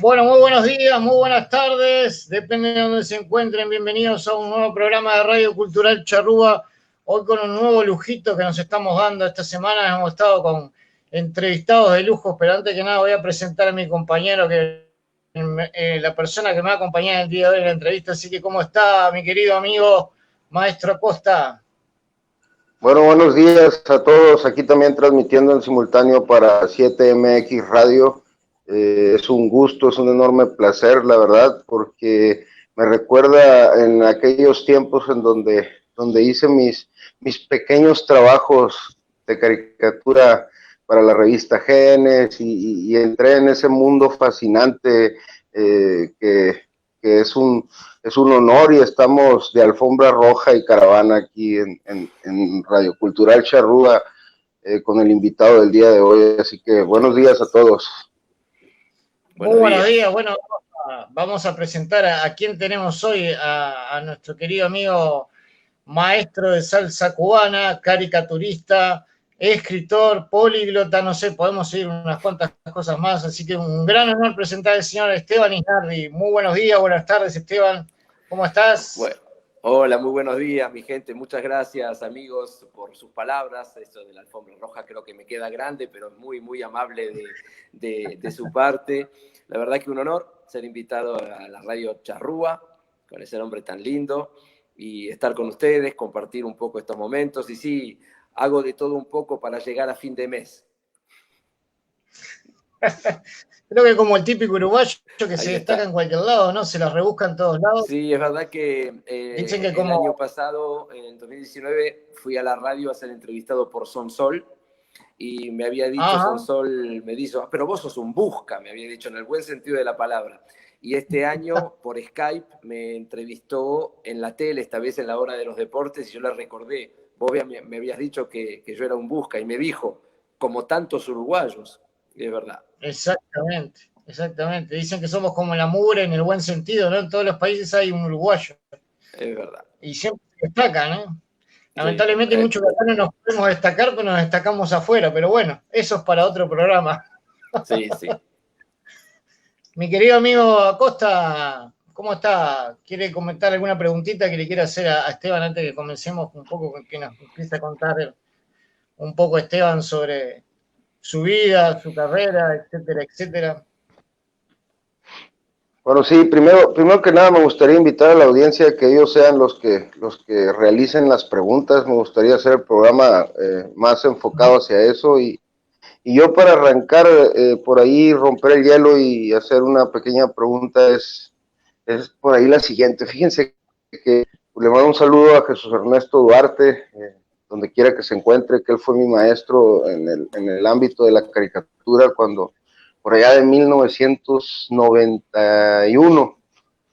Bueno, muy buenos días, muy buenas tardes, depende de donde se encuentren. Bienvenidos a un nuevo programa de Radio Cultural Charrúa. Hoy con un nuevo lujito que nos estamos dando esta semana. Hemos estado con entrevistados de lujo, pero antes que nada voy a presentar a mi compañero, la persona que me va a acompañar el día de hoy en la entrevista. Así que, ¿cómo está mi querido amigo Maestro Acosta? Bueno, buenos días a todos. Aquí también transmitiendo en simultáneo para 7MX Radio. Es un gusto, es un enorme placer, la verdad, porque me recuerda en aquellos tiempos en donde hice mis pequeños trabajos de caricatura para la revista Genes y entré en ese mundo fascinante que es un honor, y estamos de alfombra roja y caravana aquí en Radio Cultural Charrúa con el invitado del día de hoy. Así que buenos días a todos. Muy buenos días. Bueno, vamos a presentar a quién tenemos hoy, a nuestro querido amigo maestro de salsa cubana, caricaturista, escritor, políglota, no sé, podemos seguir unas cuantas cosas más, así que un gran honor presentar al señor Esteban Isnardi. Muy buenos días, buenas tardes, Esteban, ¿cómo estás? Bueno, hola, muy buenos días, mi gente, muchas gracias, amigos, por sus palabras. Eso de la alfombra roja creo que me queda grande, pero muy, muy amable de su parte. La verdad que un honor ser invitado a la Radio Charrúa, con ese nombre tan lindo, y estar con ustedes, compartir un poco estos momentos. Y sí, hago de todo un poco para llegar a fin de mes. Creo que como el típico uruguayo que se destaca en cualquier lado, ¿no? Se las rebusca en todos lados. Sí, es verdad que, dicen que el año pasado, en 2019, fui a la radio a ser entrevistado por Sonsol, y me había dicho Sonsol, me dijo, pero vos sos un busca, me había dicho en el buen sentido de la palabra. Y este año, por Skype, me entrevistó en la tele, esta vez en la hora de los deportes, y yo le recordé, vos me habías dicho que yo era un busca, y me dijo, como tantos uruguayos, y es verdad. Exactamente, exactamente. Dicen que somos como la mugre en el buen sentido, ¿no? En todos los países hay un uruguayo. Es verdad. Y siempre se destacan, ¿no? Lamentablemente hay mucho que acá no nos podemos destacar, pero nos destacamos afuera, pero bueno, eso es para otro programa. Sí, sí. Mi querido amigo Acosta, ¿cómo está? ¿Quiere comentar alguna preguntita que le quiera hacer a Esteban antes de que comencemos un poco, que nos empiece a contar un poco Esteban sobre su vida, su carrera, etcétera, etcétera? Bueno, sí, primero que nada me gustaría invitar a la audiencia que ellos sean los que realicen las preguntas. Me gustaría hacer el programa más enfocado hacia eso, y yo, para arrancar por ahí, romper el hielo y hacer una pequeña pregunta, es por ahí la siguiente. Fíjense que le mando un saludo a Jesús Ernesto Duarte, donde quiera que se encuentre, que él fue mi maestro en el ámbito de la caricatura cuando, por allá de 1991,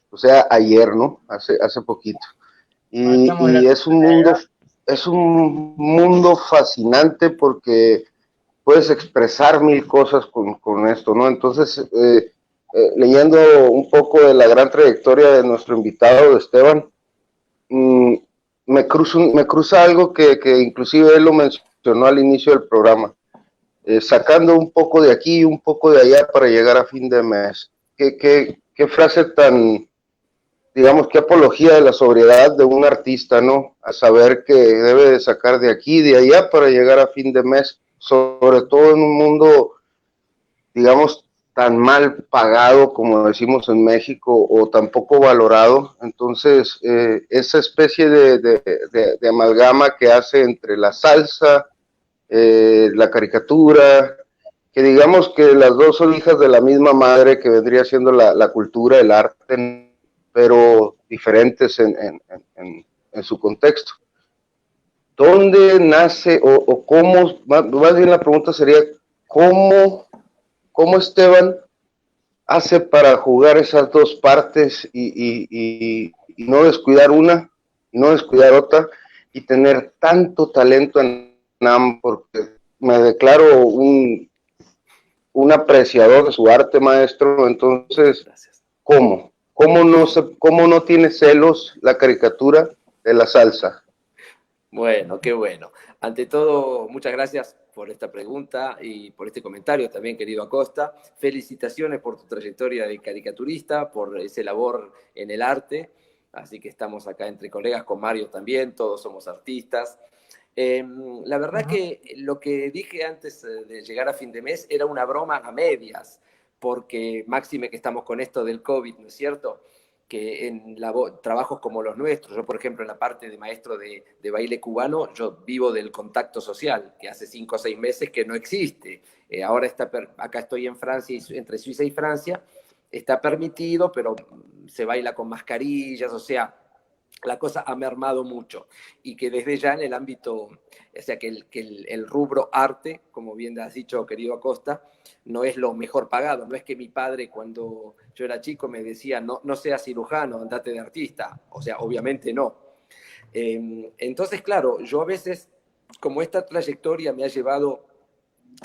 o sea, ayer, ¿no? Hace poquito. Y es un mundo fascinante, porque puedes expresar mil cosas con esto, ¿no? Entonces, leyendo un poco de la gran trayectoria de nuestro invitado, de Esteban, me cruza algo que inclusive él lo mencionó al inicio del programa, sacando un poco de aquí y un poco de allá para llegar a fin de mes. Qué frase tan, digamos, qué apología de la sobriedad de un artista, ¿no? A saber que debe de sacar de aquí y de allá para llegar a fin de mes, sobre todo en un mundo, digamos, tan mal pagado, como decimos en México, o tan poco valorado. Entonces, esa especie de amalgama que hace entre la salsa, la caricatura, que digamos que las dos son hijas de la misma madre, que vendría siendo la cultura, el arte, pero diferentes en su contexto. ¿Dónde nace o cómo, más bien la pregunta sería, cómo Esteban hace para jugar esas dos partes y no descuidar una, y no descuidar otra, y tener tanto talento en ambos? Porque me declaro un apreciador de su arte, maestro. Entonces, ¿cómo no tiene celos la caricatura de la salsa? Bueno, qué bueno. Ante todo, muchas gracias por esta pregunta y por este comentario también, querido Acosta. Felicitaciones por tu trayectoria de caricaturista, por ese labor en el arte. Así que estamos acá entre colegas, con Mario también, todos somos artistas. La verdad que lo que dije antes de llegar a fin de mes era una broma a medias, porque máxime que estamos con esto del COVID, ¿no es cierto? Que en trabajos como los nuestros, yo por ejemplo en la parte de maestro de baile cubano, yo vivo del contacto social, que hace 5 o 6 meses que no existe. Ahora acá estoy en Francia, entre Suiza y Francia, está permitido, pero se baila con mascarillas, o sea, la cosa ha mermado mucho y que desde ya en el ámbito, o sea, que el rubro arte, como bien has dicho, querido Acosta, no es lo mejor pagado. No es que mi padre cuando yo era chico me decía, no seas cirujano, andate de artista. O sea, obviamente no. Entonces, claro, yo a veces, como esta trayectoria me ha llevado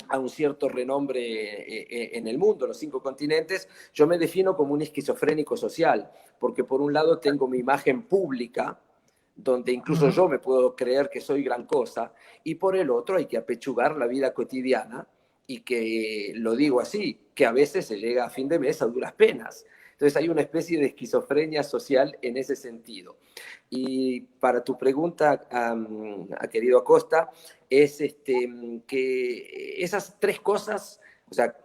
a un cierto renombre en el mundo, los 5 continentes, yo me defino como un esquizofrénico social, porque por un lado tengo mi imagen pública, donde incluso yo me puedo creer que soy gran cosa, y por el otro hay que apechugar la vida cotidiana, y que, lo digo así, que a veces se llega a fin de mes a duras penas. Entonces hay una especie de esquizofrenia social en ese sentido. Y para tu pregunta, a querido Acosta, es que esas 3 cosas, o sea,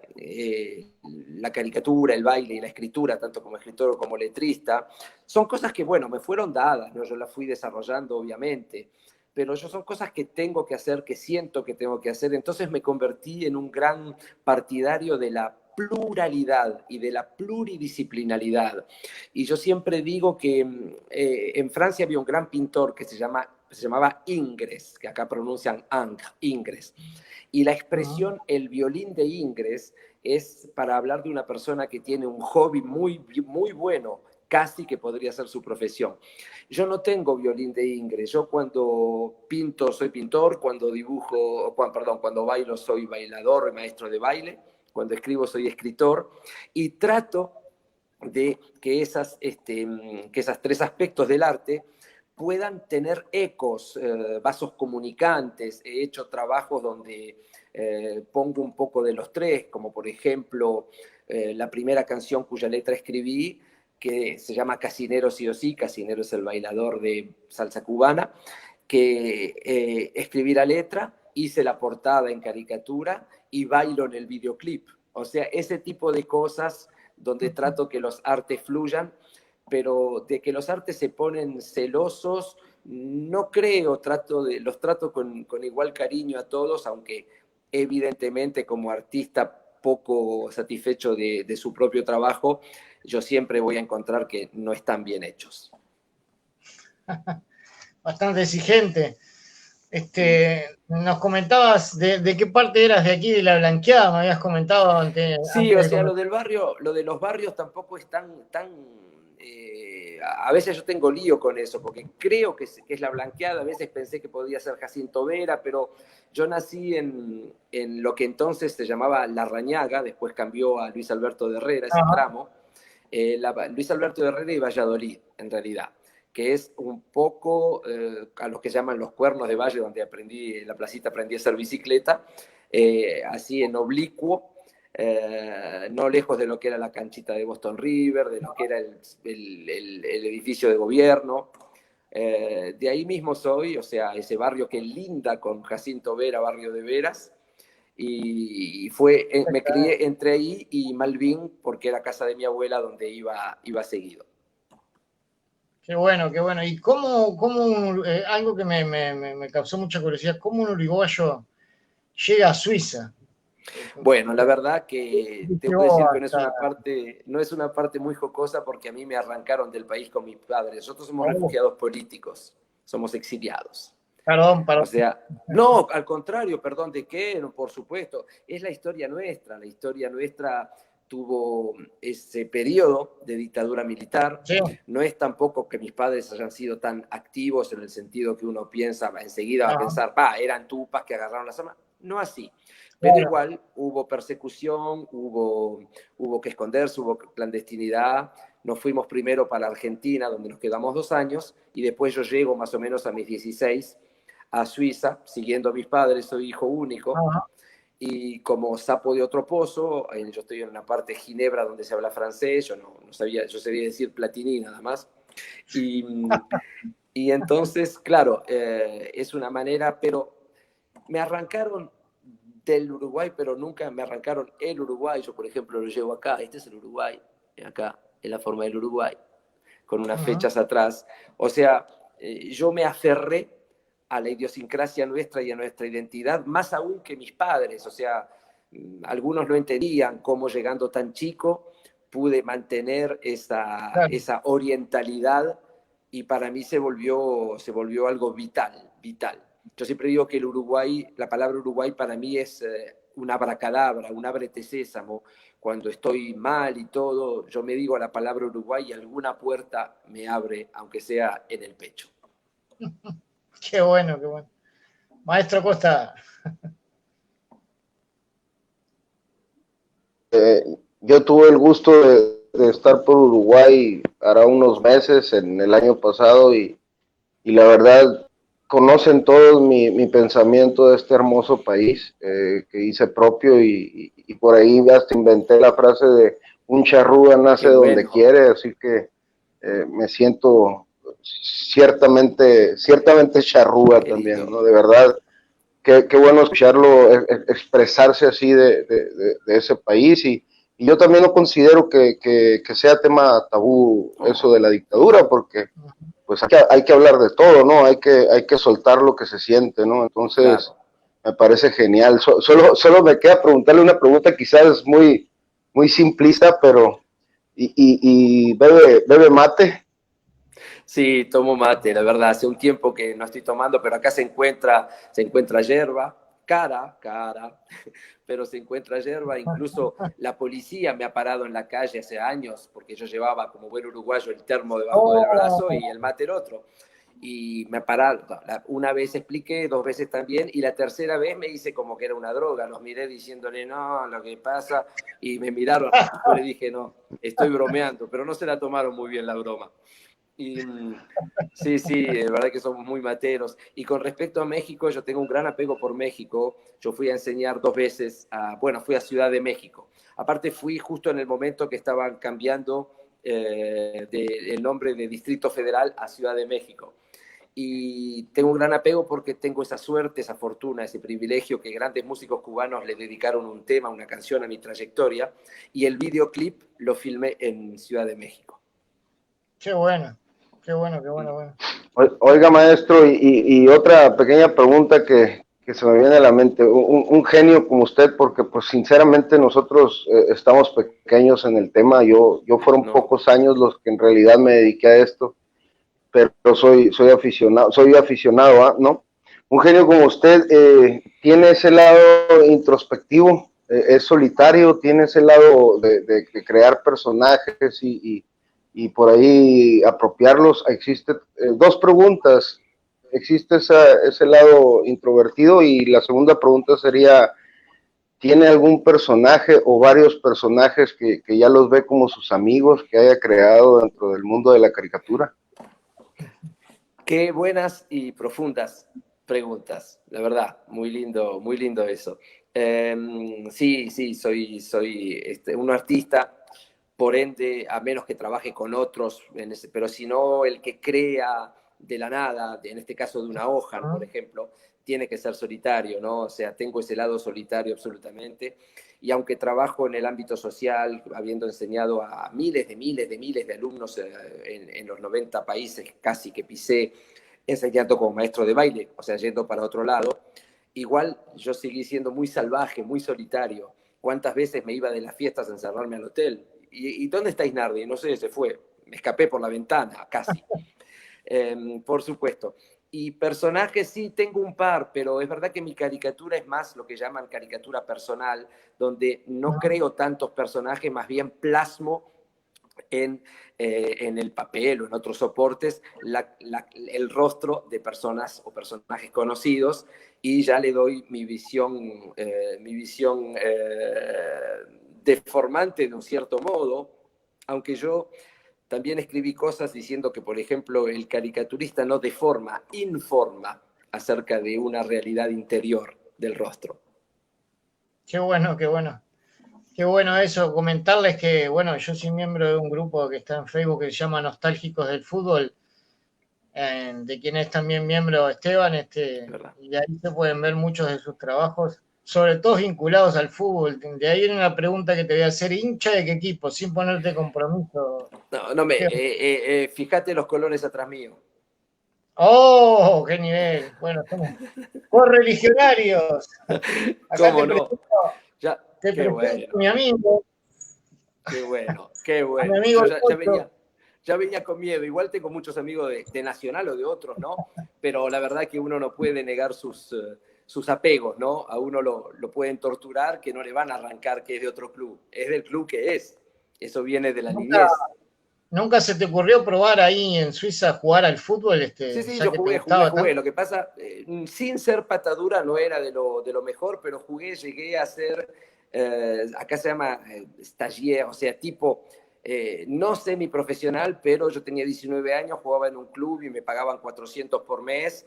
la caricatura, el baile y la escritura, tanto como escritor como letrista, son cosas que, bueno, me fueron dadas, ¿no? Yo las fui desarrollando, obviamente, pero son cosas que tengo que hacer, que siento que tengo que hacer. Entonces me convertí en un gran partidario de la pluralidad y de la pluridisciplinaridad. Y yo siempre digo que en Francia había un gran pintor que se llamaba Ingres, que acá pronuncian Ingres. Y la expresión el violín de Ingres es para hablar de una persona que tiene un hobby muy, muy bueno, casi que podría ser su profesión. Yo no tengo violín de Ingres. Yo cuando pinto soy pintor, cuando dibujo, cuando bailo soy bailador y maestro de baile, cuando escribo soy escritor, y trato de que esas 3 aspectos del arte puedan tener ecos, vasos comunicantes. He hecho trabajos donde pongo un poco de los 3, como por ejemplo la primera canción cuya letra escribí, que se llama Casinero sí o sí. Casinero es el bailador de salsa cubana, que escribí la letra, hice la portada en caricatura y bailo en el videoclip. O sea, ese tipo de cosas donde trato que los artes fluyan, pero de que los artes se ponen celosos, no creo. Los trato con igual cariño a todos, aunque evidentemente como artista poco satisfecho de su propio trabajo, yo siempre voy a encontrar que no están bien hechos. Bastante exigente. Nos comentabas de qué parte eras de aquí, de la Blanqueada, me habías comentado antes. Sí, o sea, lo de los barrios tampoco es tan a veces yo tengo lío con eso, porque creo que es la Blanqueada. A veces pensé que podía ser Jacinto Vera, pero yo nací en lo que entonces se llamaba La Rañaga, después cambió a Luis Alberto de Herrera, ese tramo. Luis Alberto de Herrera y Valladolid, en realidad, que es un poco a los que llaman los Cuernos de Valle, donde en la placita aprendí a hacer bicicleta, así en oblicuo, no lejos de lo que era la canchita de Boston River, de lo que era el edificio de gobierno. De ahí mismo soy, o sea, ese barrio que linda con Jacinto Vera, barrio de Veras, y me crié entre ahí y Malvin, porque era casa de mi abuela donde iba seguido. Qué bueno, qué bueno. Y algo que me causó mucha curiosidad, ¿cómo un uruguayo llega a Suiza? Bueno, la verdad que te puedo decir que no es una parte muy jocosa, porque a mí me arrancaron del país con mi padre. Nosotros somos refugiados políticos, somos exiliados. Perdón. O sea, no, al contrario, perdón, ¿de qué? No, por supuesto, es la historia nuestra. La historia nuestra tuvo ese periodo de dictadura militar. Sí. No es tampoco que mis padres hayan sido tan activos en el sentido que uno piensa, enseguida va a pensar, eran tupas que agarraron las armas. No así. Pero igual hubo persecución, hubo que esconderse, hubo clandestinidad. Nos fuimos primero para Argentina, donde nos quedamos 2 años, y después yo llego más o menos a mis 16 a Suiza, siguiendo a mis padres, soy hijo único. Ajá. Y como sapo de otro pozo, yo estoy en una parte de Ginebra donde se habla francés, yo no sabía, yo sabía decir Platini nada más. Y entonces, claro, es una manera, pero me arrancaron del Uruguay, pero nunca me arrancaron el Uruguay. Yo, por ejemplo, lo llevo acá, este es el Uruguay, acá, es la forma del Uruguay, con unas fechas atrás. O sea, yo me aferré a la idiosincrasia nuestra y a nuestra identidad, más aún que mis padres. O sea, algunos no entendían cómo llegando tan chico pude mantener esa orientalidad, y para mí se volvió algo vital, vital. Yo siempre digo que el Uruguay, la palabra Uruguay para mí es un abracadabra, un ábrete sésamo. Cuando estoy mal y todo, yo me digo la palabra Uruguay y alguna puerta me abre, aunque sea en el pecho. Qué bueno, qué bueno. Maestro Costa. Yo tuve el gusto de estar por Uruguay hará unos meses, en el año pasado, y la verdad conocen todos mi pensamiento de este hermoso país que hice propio, y por ahí hasta inventé la frase de un charrúa nace donde quiere, así que me siento ciertamente charrúa también, ¿no? De verdad, qué bueno escucharlo expresarse así de ese país, y yo también no considero que sea tema tabú eso de la dictadura, porque pues hay que hablar de todo, ¿no? Hay que soltar lo que se siente, ¿no? Entonces, claro, me parece genial. Solo me queda preguntarle una pregunta quizás muy, muy simplista, pero ¿y bebe mate? Sí, tomo mate, la verdad. Hace un tiempo que no estoy tomando, pero acá se encuentra hierba, cara, pero se encuentra hierba. Incluso la policía me ha parado en la calle hace años, porque yo llevaba, como buen uruguayo, el termo debajo del brazo y el mate el otro. Y me pararon, una vez expliqué, 2 veces también, y la tercera vez me hice como que era una droga. Los miré diciéndole, no, lo que pasa, y me miraron. Yo le dije, no, estoy bromeando, pero no se la tomaron muy bien la broma. Y sí, de verdad que somos muy materos. Y con respecto a México, yo tengo un gran apego por México. Yo fui a enseñar 2 veces, fui a Ciudad de México. Aparte fui justo en el momento que estaban cambiando el nombre de Distrito Federal a Ciudad de México. Y tengo un gran apego porque tengo esa suerte, esa fortuna, ese privilegio que grandes músicos cubanos le dedicaron un tema, una canción a mi trayectoria, y el videoclip lo filmé en Ciudad de México. Qué bueno. Qué bueno, qué bueno, bueno. Oiga, maestro, y otra pequeña pregunta que se me viene a la mente. Un genio como usted, porque pues sinceramente nosotros estamos pequeños en el tema. Yo fueron pocos años los que en realidad me dediqué a esto, pero soy aficionado, ¿no? Un genio como usted tiene ese lado introspectivo, es solitario, tiene ese lado de crear personajes y por ahí apropiarlos. Existe 2 preguntas. ¿Existe ese lado introvertido? Y la segunda pregunta sería, ¿tiene algún personaje o varios personajes que ya los ve como sus amigos, que haya creado dentro del mundo de la caricatura? Qué buenas y profundas preguntas, la verdad, muy lindo eso. Sí, soy un artista, por ende, a menos que trabaje con otros, pero si no, el que crea de la nada, en este caso de una hoja, por ejemplo, tiene que ser solitario, ¿no? O sea, tengo ese lado solitario absolutamente. Y aunque trabajo en el ámbito social, habiendo enseñado a miles de alumnos en los 90 países casi que pisé, enseñando como maestro de baile, o sea, yendo para otro lado, igual yo seguí siendo muy salvaje, muy solitario. ¿Cuántas veces me iba de las fiestas a encerrarme al hotel? ¿Y dónde está Isnardi? No sé, se fue. Me escapé por la ventana, casi. Por supuesto. Y personajes sí tengo un par, pero es verdad que mi caricatura es más lo que llaman caricatura personal, donde no creo tantos personajes, más bien plasmo en el papel o en otros soportes el rostro de personas o personajes conocidos, y ya le doy mi visión deformante de un cierto modo, aunque yo también escribí cosas diciendo que, por ejemplo, el caricaturista no deforma, informa. acerca de una realidad interior del rostro. Qué bueno, qué bueno. Qué bueno eso, comentarles que, bueno, yo soy miembro de un grupo que está en Facebook que se llama Nostálgicos del Fútbol, de quien es también miembro Esteban, y ahí se pueden ver muchos de sus trabajos, sobre todo vinculados al fútbol. De ahí viene una pregunta que te voy a hacer: ¿hincha de qué equipo? Sin ponerte compromiso. Fíjate los colores atrás mío. ¡Oh, qué nivel! Bueno, somos correligionarios. Acá ¿Cómo no? Te presento a mi amigo. Qué bueno, qué bueno. A mi amigo ya venía con miedo. Igual tengo muchos amigos de Nacional o de otros, ¿no? Pero la verdad que uno no puede negar sus apegos, ¿no? A uno lo pueden torturar, que no le van a arrancar que es de otro club. Es del club que es. Eso viene de la niñez. ¿Nunca se te ocurrió probar ahí en Suiza jugar al fútbol? Sí, yo jugué. Lo que pasa, sin ser patadura no era de lo mejor, pero llegué a ser, acá se llama stagiaire, o sea, tipo, no semiprofesional, pero yo tenía 19 años, jugaba en un club y me pagaban 400 por mes,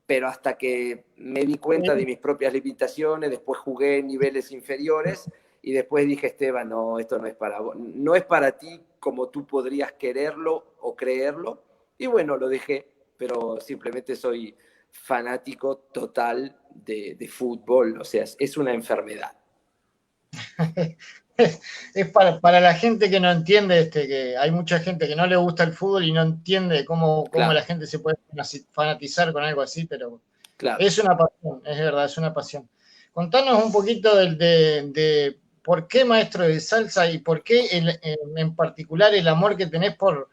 pero hasta que me di cuenta de mis propias limitaciones, después jugué en niveles inferiores y después dije, Esteban, no, esto no es para vos, no es para ti como tú podrías quererlo o creerlo. Y bueno, lo dejé, pero simplemente soy fanático total de fútbol, o sea, es una enfermedad. Es para la gente que no entiende, que hay mucha gente que no le gusta el fútbol y no entiende cómo la gente se puede fanatizar con algo así, pero es una pasión, es verdad, es una pasión. Contanos un poquito de por qué maestro de salsa y por qué en particular el amor que tenés por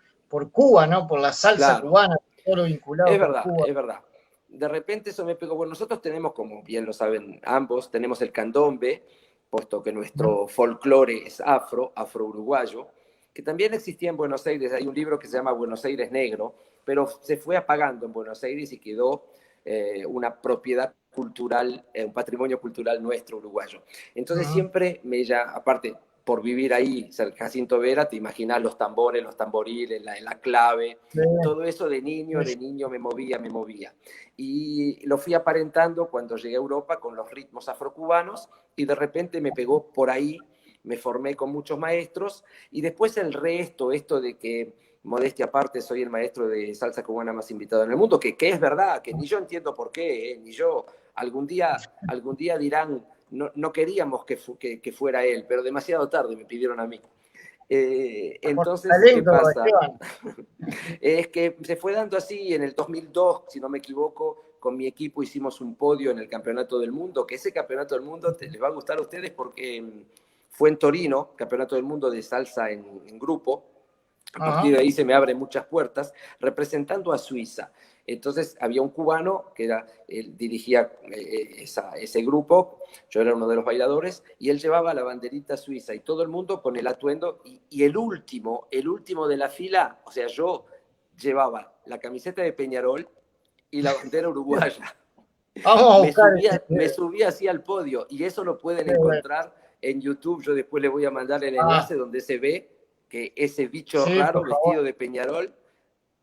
Cuba, ¿no? Por la salsa cubana, todo lo vinculado con Cuba. Es verdad. De repente eso me pegó. Bueno, nosotros tenemos, como bien lo saben ambos, tenemos el candombe, puesto que nuestro folclore es afro-uruguayo, que también existía en Buenos Aires. Hay un libro que se llama Buenos Aires Negro, pero se fue apagando en Buenos Aires y quedó una propiedad cultural, un patrimonio cultural nuestro uruguayo. Entonces siempre aparte, por vivir ahí, Jacinto Vera, te imaginas los tambores, los tamboriles, la clave, todo eso de niño me movía. Y lo fui aparentando cuando llegué a Europa con los ritmos afrocubanos y de repente me pegó por ahí, me formé con muchos maestros y después el resto, esto de que, modestia aparte, soy el maestro de salsa cubana más invitado en el mundo, que es verdad, que ni yo entiendo por qué, ni yo, algún día dirán, no queríamos que fuera él, pero demasiado tarde me pidieron a mí. Entonces, ¿qué pasa? Es que se fue dando así en el 2002, si no me equivoco, con mi equipo hicimos un podio en el Campeonato del Mundo, que ese Campeonato del Mundo les va a gustar a ustedes porque fue en Torino, Campeonato del Mundo de salsa en grupo. A partir de ahí se me abren muchas puertas, representando a Suiza. Entonces había un cubano que dirigía ese grupo, yo era uno de los bailadores, y él llevaba la banderita suiza y todo el mundo con el atuendo, y el último de la fila, o sea, yo llevaba la camiseta de Peñarol y la bandera uruguaya. Me subí así al podio, y eso lo pueden encontrar en YouTube. Yo después les voy a mandar el enlace donde se ve que ese bicho raro vestido de Peñarol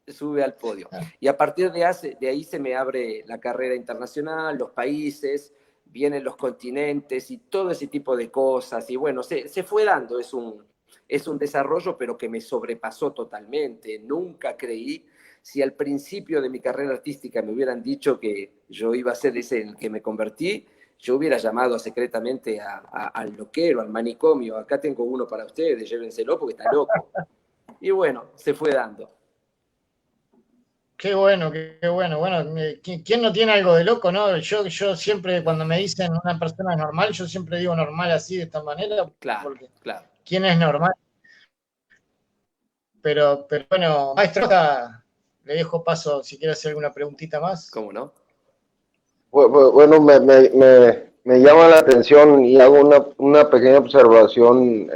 sube al podio. Y a partir de ahí se me abre la carrera internacional, los países, vienen los continentes y todo ese tipo de cosas. Y bueno, se fue dando, es un desarrollo, pero que me sobrepasó totalmente. Nunca creí, si al principio de mi carrera artística me hubieran dicho que yo iba a ser ese en el que me convertí, yo hubiera llamado secretamente al loquero, al manicomio. Acá tengo uno para ustedes, llévenselo porque está loco. Y bueno, se fue dando. Qué bueno, qué bueno. Bueno, ¿quién no tiene algo de loco, no? Yo siempre, cuando me dicen una persona es normal, yo siempre digo normal así, de esta manera. Claro. ¿Quién es normal? Pero bueno, maestro, le dejo paso si quiere hacer alguna preguntita más. ¿Cómo no? Bueno, me llama la atención y hago una pequeña observación.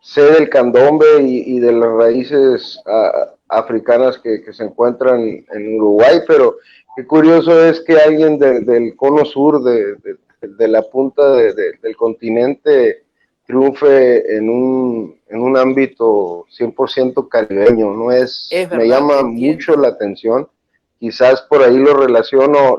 Sé del candombe y de las raíces africanas que se encuentran en Uruguay, pero qué curioso es que alguien del cono sur, de la punta del continente, triunfe en un ámbito 100% caribeño. Me llama mucho la atención. quizás por ahí lo relaciono,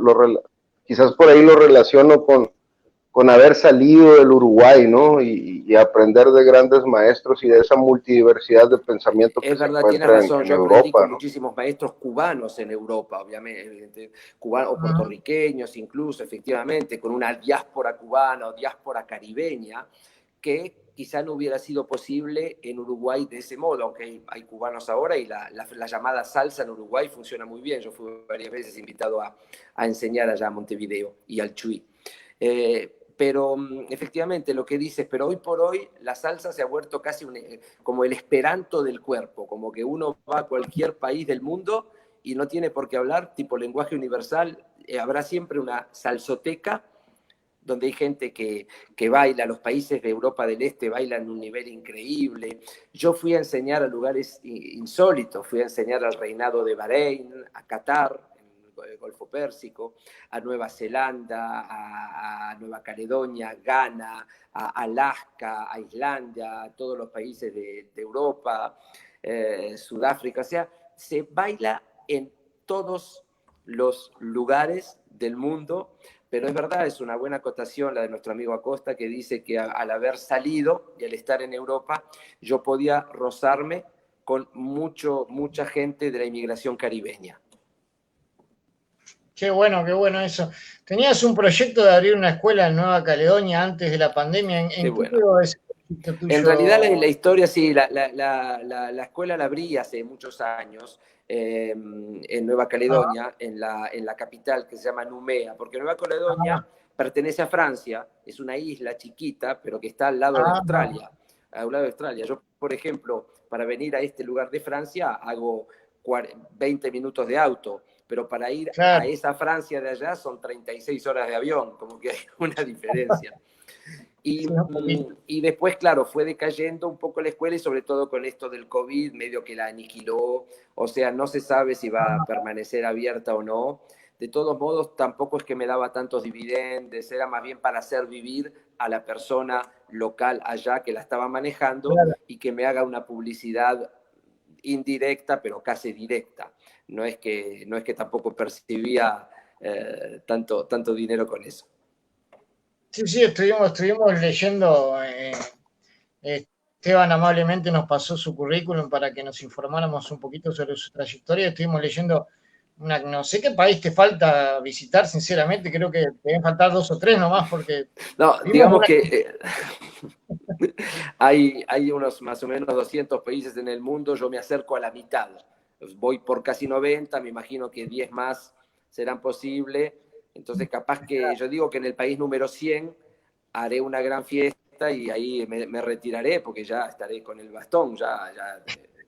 con haber salido del Uruguay, ¿no? Y aprender de grandes maestros y de esa multidiversidad de pensamiento que es se verdad, tienes encuentra razón. en Yo aprendí Europa, con ¿no? muchísimos maestros cubanos en Europa, obviamente, cubanos o puertorriqueños incluso, efectivamente, con una diáspora cubana o diáspora caribeña, que quizá no hubiera sido posible en Uruguay de ese modo, aunque hay cubanos ahora y la llamada salsa en Uruguay funciona muy bien. Yo fui varias veces invitado a enseñar allá a Montevideo y al Chuy. Pero efectivamente lo que dices, pero hoy por hoy la salsa se ha vuelto casi como el esperanto del cuerpo, como que uno va a cualquier país del mundo y no tiene por qué hablar, tipo lenguaje universal, habrá siempre una salsoteca donde hay gente que baila, los países de Europa del Este bailan a un nivel increíble. Yo fui a enseñar a lugares insólitos, fui a enseñar al reinado de Bahrein, a Qatar, en el Golfo Pérsico, a Nueva Zelanda, a Nueva Caledonia, Ghana, a Alaska, a Islandia, a todos los países de Europa, Sudáfrica. O sea, se baila en todos los lugares del mundo. Pero es verdad, es una buena acotación la de nuestro amigo Acosta, que dice que al haber salido y al estar en Europa, yo podía rozarme con mucha gente de la inmigración caribeña. Qué bueno eso. Tenías un proyecto de abrir una escuela en Nueva Caledonia antes de la pandemia. ¿En qué quedó ese proyecto tuyo? En realidad la historia sí, la escuela la abrí hace muchos años. En Nueva Caledonia, en la capital que se llama Numea, porque Nueva Caledonia pertenece a Francia, es una isla chiquita, pero que está al lado de Australia. Al lado de Australia. Yo, por ejemplo, para venir a este lugar de Francia hago 20 minutos de auto, pero para ir a esa Francia de allá son 36 horas de avión, como que hay una diferencia. Y después, claro, fue decayendo un poco la escuela y sobre todo con esto del COVID, medio que la aniquiló, o sea, no se sabe si va a permanecer abierta o no. De todos modos, tampoco es que me daba tantos dividendos, era más bien para hacer vivir a la persona local allá que la estaba manejando y que me haga una publicidad indirecta, pero casi directa. No es que tampoco percibía tanto dinero con eso. Sí, estuvimos leyendo. Esteban amablemente nos pasó su currículum para que nos informáramos un poquito sobre su trayectoria. Estuvimos leyendo no sé qué país te falta visitar, sinceramente. Creo que te deben faltar 2 o 3 nomás, porque... No, digamos que hay unos más o menos 200 países en el mundo, yo me acerco a la mitad. Voy por casi 90, me imagino que 10 más serán posibles. Entonces, capaz que yo digo que en el país número 100 haré una gran fiesta y ahí me retiraré porque ya estaré con el bastón.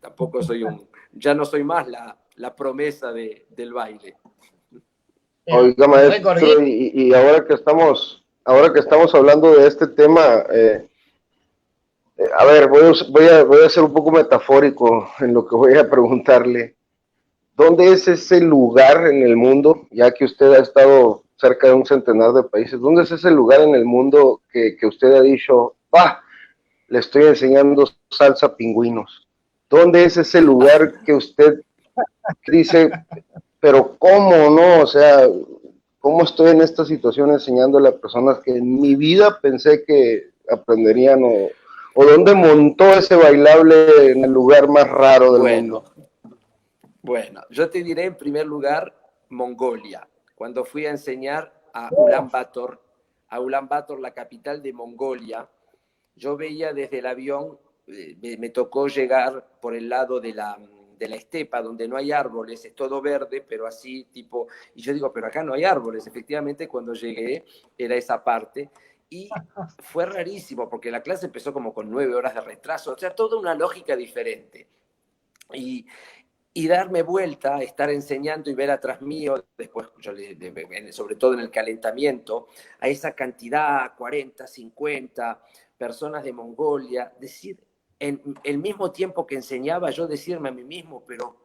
Tampoco ya no soy más la promesa del baile. Oiga, maestro, y ahora que estamos hablando de este tema, a ver, voy a ser un poco metafórico en lo que voy a preguntarle. ¿Dónde es ese lugar en el mundo, ya que usted ha estado cerca de un centenar de países, dónde es ese lugar en el mundo que usted ha dicho, le estoy enseñando salsa a pingüinos? ¿Dónde es ese lugar que usted dice, pero cómo no? O sea, ¿cómo estoy en esta situación enseñándole a personas que en mi vida pensé que aprenderían o dónde montó ese bailable en el lugar más raro del mundo? Bueno, yo te diré en primer lugar Mongolia. Cuando fui a enseñar a Ulan Bator, la capital de Mongolia, yo veía desde el avión, me tocó llegar por el lado de la estepa, donde no hay árboles, es todo verde, pero así tipo, y yo digo, pero acá no hay árboles. Efectivamente, cuando llegué era esa parte, y fue rarísimo, porque la clase empezó como con 9 horas de retraso, o sea, toda una lógica diferente. Y darme vuelta, estar enseñando y ver atrás mío, después, sobre todo en el calentamiento, a esa cantidad, 40, 50 personas de Mongolia, decir, en el mismo tiempo que enseñaba, yo decirme a mí mismo, pero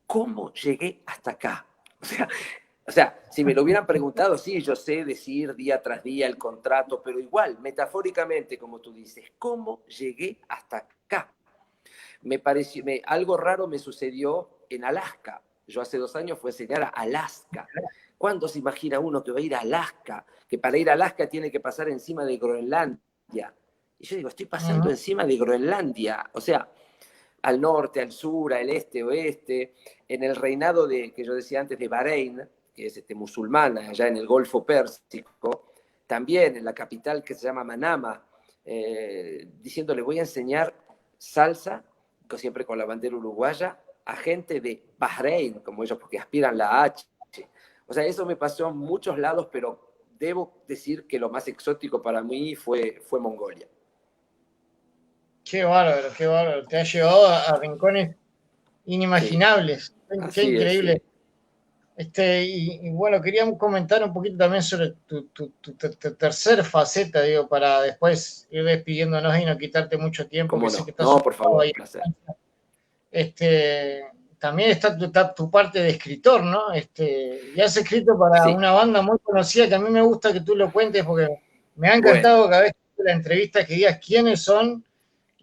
¿cómo llegué hasta acá? O sea, si me lo hubieran preguntado, sí, yo sé decir día tras día el contrato, pero igual, metafóricamente, como tú dices, ¿cómo llegué hasta acá? Algo raro me sucedió en Alaska. yo hace 2 años fui a enseñar a Alaska. ¿Cuándo se imagina uno que va a ir a Alaska? Que para ir a Alaska tiene que pasar encima de Groenlandia. Y yo digo, estoy pasando encima de Groenlandia. O sea, al norte, al sur, al este, oeste, en el reinado que yo decía antes de Bahrein, que es musulmana, allá en el Golfo Pérsico, también en la capital que se llama Manama, diciéndole, voy a enseñar salsa, siempre con la bandera uruguaya, a gente de Bahrein, como ellos, porque aspiran la H. O sea, eso me pasó en muchos lados, pero debo decir que lo más exótico para mí fue Mongolia. Qué bárbaro, qué bárbaro. Te ha llevado a rincones inimaginables. Sí. Qué increíble. Y bueno, queríamos comentar un poquito también sobre tu tercer faceta, digo, para después ir despidiéndonos y no quitarte mucho tiempo. Que no? Sé que estás por favor, ahí. Placer. También está tu parte de escritor, ¿no? Y has escrito para una banda muy conocida que a mí me gusta que tú lo cuentes porque me ha encantado cada vez que la entrevista que digas quiénes son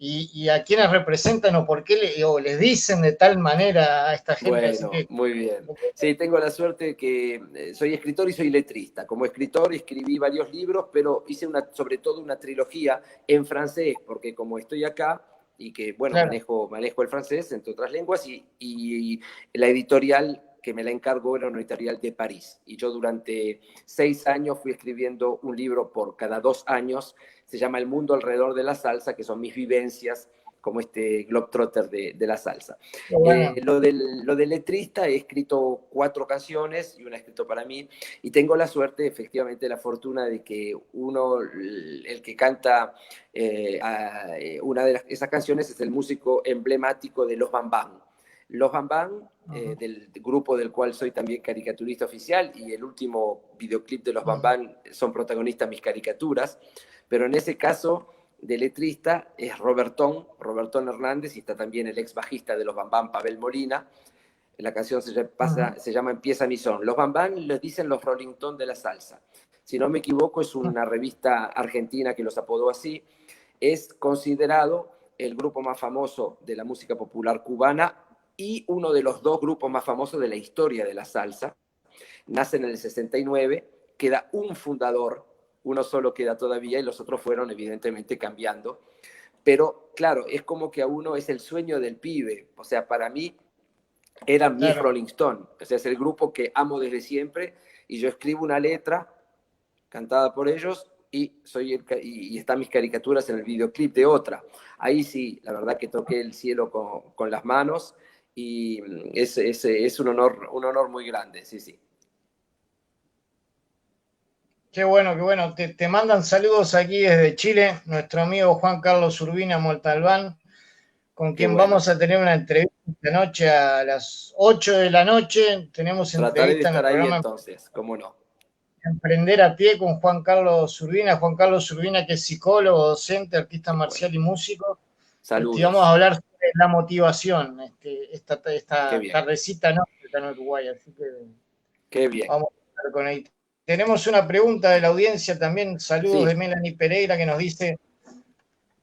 y a quiénes representan o por qué les dicen de tal manera a esta gente. Bueno, así que, muy bien. Sí, tengo la suerte de que soy escritor y soy letrista. Como escritor escribí varios libros, pero hice sobre todo una trilogía en francés, porque como estoy acá y que, bueno, claro, manejo el francés, entre otras lenguas, y la editorial que me la encargó era una editorial de París. Y yo durante 6 años fui escribiendo un libro por cada 2 años. Se llama El mundo alrededor de la salsa, que son mis vivencias como globetrotter de la salsa. Bueno. Lo del letrista, he escrito 4 canciones y una he escrito para mí, y tengo la suerte, efectivamente, la fortuna de que el que canta una de esas canciones es el músico emblemático de Los Bambán. Los Bambán, del grupo del cual soy también caricaturista oficial, y el último videoclip de Los Bambán son protagonistas mis caricaturas, pero en ese caso de letrista es Robertón Hernández, y está también el ex bajista de Los Bambán, Pavel Molina. La canción se llama Empieza mi son. Los Bambán les dicen los Rolling Stones de la salsa. Si no me equivoco, es una revista argentina que los apodó así. Es considerado el grupo más famoso de la música popular cubana y uno de los 2 grupos más famosos de la historia de la salsa. Nace en el 69, queda un fundador, uno solo queda todavía y los otros fueron evidentemente cambiando. Pero claro, es como que a uno es el sueño del pibe. O sea, para mí eran mis Rolling Stones. O sea, es el grupo que amo desde siempre, y yo escribo una letra cantada por ellos y están mis caricaturas en el videoclip de otra. Ahí sí, la verdad que toqué el cielo con las manos, y es un honor muy grande, sí. Qué bueno, qué bueno. Te mandan saludos aquí desde Chile, nuestro amigo Juan Carlos Urbina Montalbán, con quien vamos a tener una entrevista esta noche a las 8 de la noche. Tenemos entrevista en el programa. Entonces, ¿cómo no? Emprender a pie con Juan Carlos Urbina, que es psicólogo, docente, artista marcial y músico. Saludos. Y vamos a hablar sobre la motivación, esta tardecita, ¿no? Está en Uruguay, así que qué bien. Vamos a estar con ahí. Tenemos una pregunta de la audiencia también, saludos de Melanie Pereira, que nos dice: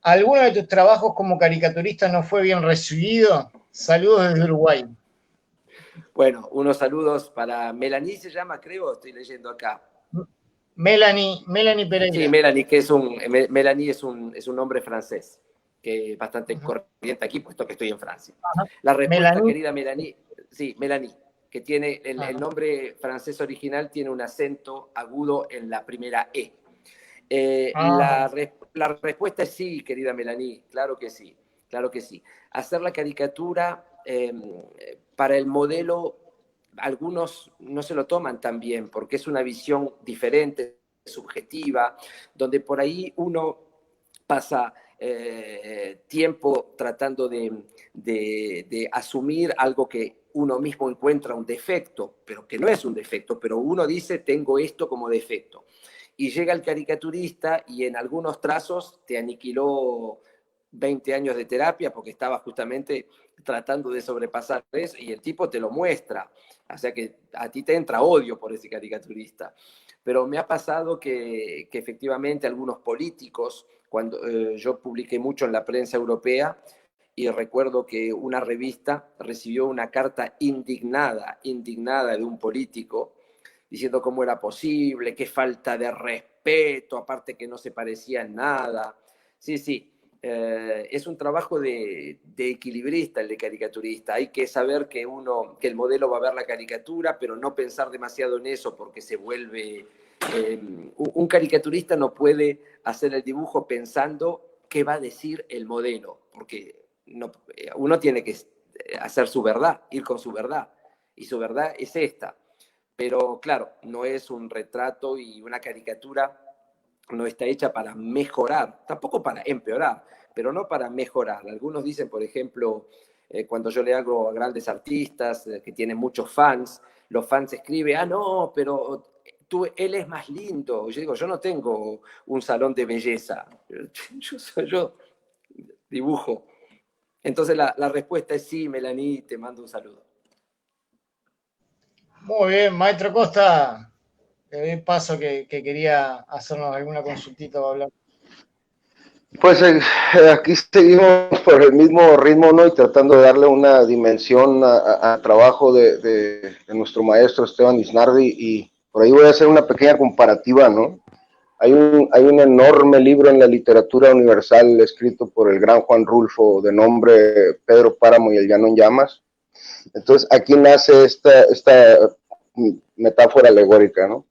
¿alguno de tus trabajos como caricaturista no fue bien recibido? Saludos desde Uruguay. Bueno, unos saludos para Melanie, se llama, creo, estoy leyendo acá. Melanie Pereira. Sí, Melanie es un nombre francés, que es bastante corriente aquí, puesto que estoy en Francia. La respuesta, querida Melanie, sí, Melanie, que tiene el nombre francés original, tiene un acento agudo en la primera E. La respuesta es sí, querida Melanie, claro que sí. Hacer la caricatura, para el modelo, algunos no se lo toman tan bien, porque es una visión diferente, subjetiva, donde por ahí uno pasa tiempo tratando de asumir algo que uno mismo encuentra un defecto, pero que no es un defecto, pero uno dice, tengo esto como defecto. Y llega el caricaturista y en algunos trazos te aniquiló 20 años de terapia porque estaba justamente tratando de sobrepasar eso, y el tipo te lo muestra. O sea que a ti te entra odio por ese caricaturista. Pero me ha pasado que efectivamente algunos políticos, cuando yo publiqué mucho en la prensa europea, y recuerdo que una revista recibió una carta indignada de un político, diciendo cómo era posible, qué falta de respeto, aparte que no se parecía en nada. Sí, es un trabajo de equilibrista, el de caricaturista. Hay que saber que el modelo va a ver la caricatura, pero no pensar demasiado en eso porque se vuelve... un caricaturista no puede hacer el dibujo pensando qué va a decir el modelo, porque uno tiene que hacer su verdad, ir con su verdad, y su verdad es esta. Pero claro, no es un retrato y una caricatura no está hecha para mejorar, tampoco para empeorar, pero no para mejorar. Algunos dicen, por ejemplo, cuando yo le hago a grandes artistas que tienen muchos fans, los fans escriben, no, pero él es más lindo. Yo digo, yo no tengo un salón de belleza, yo dibujo. Entonces la respuesta es sí, Melanie, te mando un saludo. Muy bien, maestro Costa, le doy paso que quería hacernos alguna consultita para hablar. Pues aquí seguimos por el mismo ritmo, ¿no? Y tratando de darle una dimensión al trabajo de nuestro maestro Esteban Isnardi, y por ahí voy a hacer una pequeña comparativa, ¿no? Hay un enorme libro en la literatura universal escrito por el gran Juan Rulfo de nombre Pedro Páramo y el Llano en Llamas. Entonces aquí nace esta metáfora alegórica, ¿no?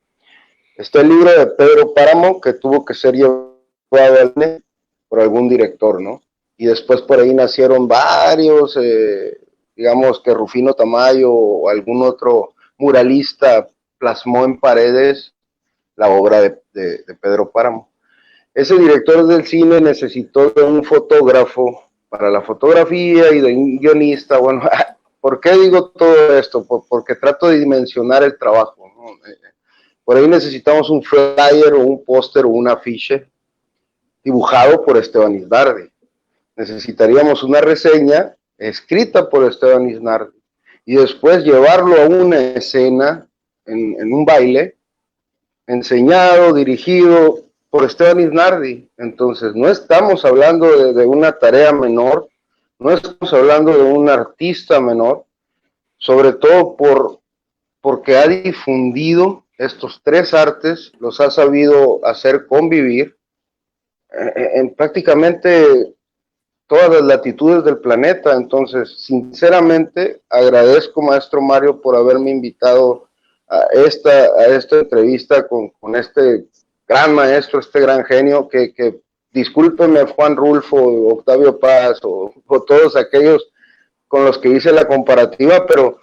Está el libro de Pedro Páramo que tuvo que ser llevado al cine por algún director, ¿no? Y después por ahí nacieron varios, digamos que Rufino Tamayo o algún otro muralista plasmó en paredes la obra de Pedro Páramo. Ese director del cine necesitó de un fotógrafo para la fotografía y de un guionista. Bueno, ¿por qué digo todo esto? Porque trato de dimensionar el trabajo, ¿no? Por ahí necesitamos un flyer o un póster o un afiche dibujado por Esteban Isnardi. Necesitaríamos una reseña escrita por Esteban Isnardi y después llevarlo a una escena en un baile enseñado, dirigido por Esteban Isnardi. Entonces no estamos hablando de una tarea menor, no estamos hablando de un artista menor, sobre todo porque ha difundido estos tres artes, los ha sabido hacer convivir en prácticamente todas las latitudes del planeta. Entonces, sinceramente, agradezco, maestro Mario, por haberme invitado a esta entrevista con este gran maestro, este gran genio, que discúlpenme Juan Rulfo, Octavio Paz o todos aquellos con los que hice la comparativa, pero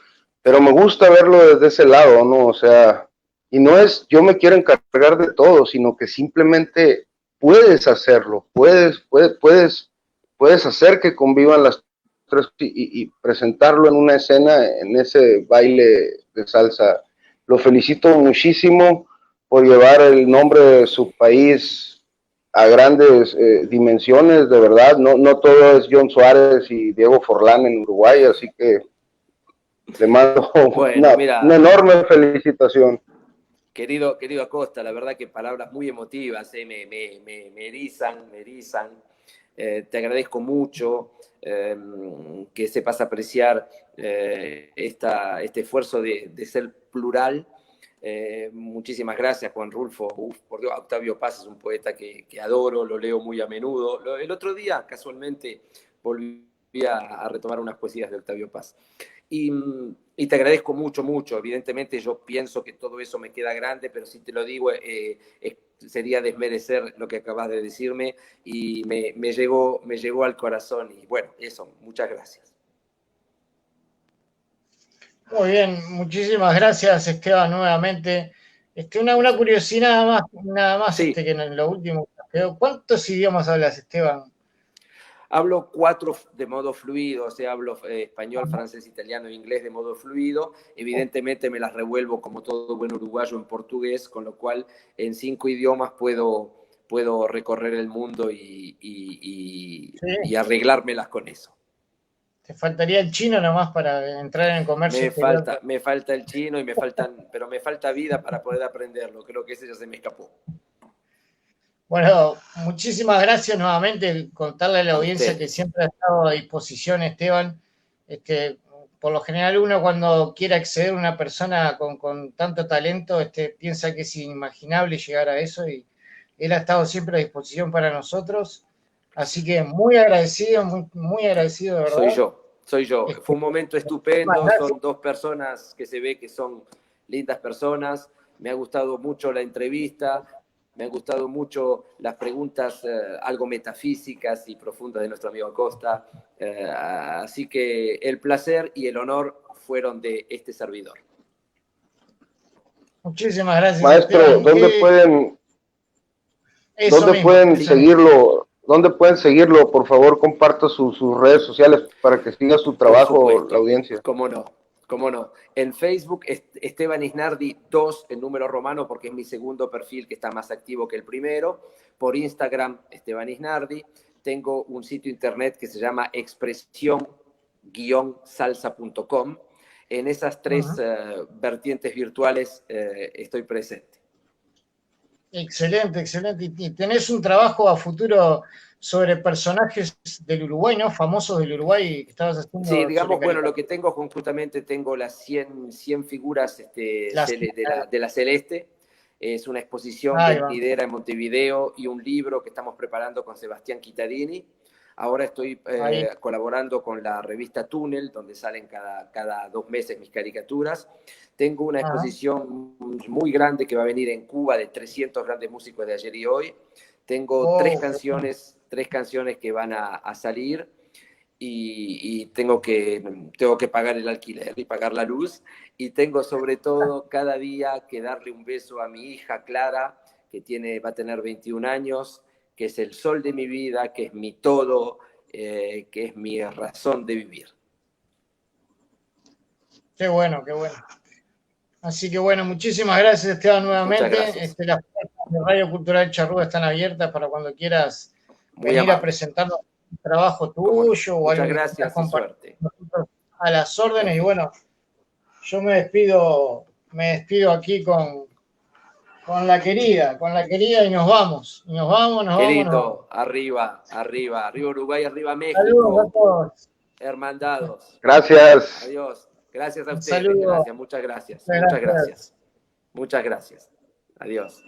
me gusta verlo desde ese lado, ¿no? O sea, y no es yo me quiero encargar de todo, sino que simplemente puedes hacerlo, puedes hacer que convivan las tres y presentarlo en una escena, en ese baile de salsa. Lo felicito muchísimo por llevar el nombre de su país a grandes dimensiones, de verdad. No todo es John Suárez y Diego Forlán en Uruguay, así que le mando una enorme felicitación. Querido Acosta, la verdad que palabras muy emotivas, me erizan. Te agradezco mucho que sepas apreciar este esfuerzo de ser plural. Muchísimas gracias, Juan Rulfo. Por Dios, Octavio Paz es un poeta que adoro, lo leo muy a menudo. El otro día, casualmente, volví a retomar unas poesías de Octavio Paz. Y te agradezco mucho. Evidentemente yo pienso que todo eso me queda grande, pero si te lo digo, sería desmerecer lo que acabas de decirme y me llegó al corazón. Y bueno, eso, muchas gracias. Muy bien, muchísimas gracias, Esteban, nuevamente. Una curiosidad nada más sí. Que en lo último. ¿Cuántos idiomas hablas, Esteban? Hablo 4 de modo fluido, o sea, hablo español, francés, italiano e inglés de modo fluido. Evidentemente me las revuelvo como todo buen uruguayo en portugués, con lo cual en 5 idiomas puedo recorrer el mundo y arreglármelas con eso. Te faltaría el chino nomás para entrar en comercio. Me falta el chino pero me falta vida para poder aprenderlo. Creo que ese ya se me escapó. Bueno, muchísimas gracias nuevamente. Contarle a la audiencia que siempre ha estado a disposición, Esteban. Por lo general uno cuando quiere acceder a una persona con tanto talento, piensa que es inimaginable llegar a eso y él ha estado siempre a disposición para nosotros. Así que muy agradecido, muy agradecido de verdad. Soy yo. Fue un momento estupendo, son dos personas que se ve que son lindas personas. Me ha gustado mucho la entrevista, me han gustado mucho las preguntas algo metafísicas y profundas de nuestro amigo Acosta. Así que el placer y el honor fueron de este servidor. Muchísimas gracias. Maestro, ¿dónde pueden seguirlo? ¿Dónde pueden seguirlo? Por favor, comparta sus redes sociales para que siga su trabajo la audiencia. Cómo no. En Facebook, Esteban Isnardi 2, en número romano, porque es mi segundo perfil que está más activo que el primero. Por Instagram, Esteban Isnardi. Tengo un sitio internet que se llama expresión-salsa.com. En esas tres vertientes virtuales estoy presente. Excelente. Y tenés un trabajo a futuro sobre personajes del Uruguay, ¿no? Famosos del Uruguay que estabas haciendo. Sí, digamos, lo que tengo conjuntamente, tengo las 100 figuras de la Celeste. Es una exposición venidera en Montevideo y un libro que estamos preparando con Sebastián Chittadini. Ahora estoy colaborando con la revista Túnel, donde salen cada 2 meses mis caricaturas. Tengo una exposición muy grande que va a venir en Cuba de 300 grandes músicos de ayer y hoy. Tengo tres canciones que van a salir y tengo que pagar el alquiler y pagar la luz. Y tengo sobre todo cada día que darle un beso a mi hija Clara, que va a tener 21 años, que es el sol de mi vida, que es mi todo, que es mi razón de vivir. Qué bueno. Así que bueno, muchísimas gracias, Esteban, nuevamente. Las puertas de Radio Cultural Charrúa están abiertas para cuando quieras venir a presentarnos un trabajo tuyo o algo. Muchas gracias y suerte. A las órdenes. Y bueno, yo me despido aquí con la querida y nos vamos. Querido, arriba Uruguay, arriba México. Saludos a todos. Hermandados. Gracias. Adiós. Gracias a ustedes. Muchas gracias. Adiós.